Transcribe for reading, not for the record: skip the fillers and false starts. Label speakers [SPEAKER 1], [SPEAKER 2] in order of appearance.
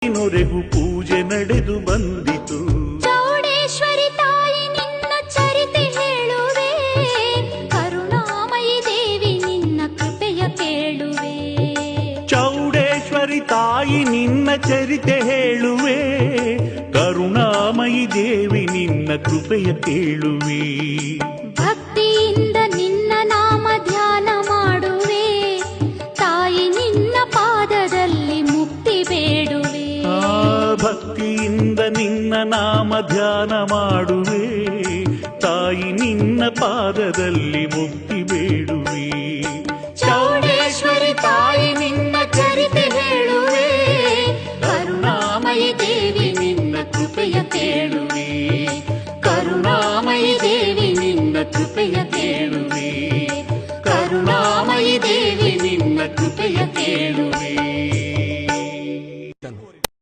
[SPEAKER 1] ನೊರೆಗೂ ಪೂಜೆ ನಡೆದು ಬಂದಿತು.
[SPEAKER 2] ಚೌಡೇಶ್ವರಿ ತಾಯಿ ನಿನ್ನ ಚರಿತೆ ಹೇಳುವೆ, ಕರುಣಾಮಯಿ ದೇವಿ ನಿನ್ನ ಕೃಪೆಯ ಕೇಳುವೆ.
[SPEAKER 1] ಚೌಡೇಶ್ವರಿ ತಾಯಿ ನಿನ್ನ ಚರಿತೆ ಹೇಳುವೆ, ಕರುಣಾಮಯಿ ದೇವಿ ನಿನ್ನ ಕೃಪೆಯ ಕೇಳುವೆ.
[SPEAKER 2] ಭಕ್ತಿಯಿಂದ ನಿನ್ನ ನಾಮ ಧ್ಯಾನ ಮಾಡುವೆ, ತಾಯಿ ನಿನ್ನ ಪಾದದಲ್ಲಿ ಮುಕ್ತಿ ಬೇಡುವೆ.
[SPEAKER 1] ಭಕ್ತಿಯಿಂದ ನಿನ್ನ ನಾಮ ಧ್ಯಾನ ಮಾಡುವೆ, ತಾಯಿ ನಿನ್ನ ಪಾದದಲ್ಲಿ ಮುಕ್ತಿ ಬೇಡುವೆ.
[SPEAKER 2] ಚೌಡೇಶ್ವರಿ ತಾಯಿ ನಿನ್ನ ಚರಿತೆ ಹೇಳುವೆ, ಕರುಣಾಮಯಿ ದೇವಿ ನಿನ್ನ ಕೃಪೆಯ ಕೇಳುವೆ. ಕರುಣಾಮಯಿ ದೇವಿ ನಿನ್ನ ಕೃಪೆಯ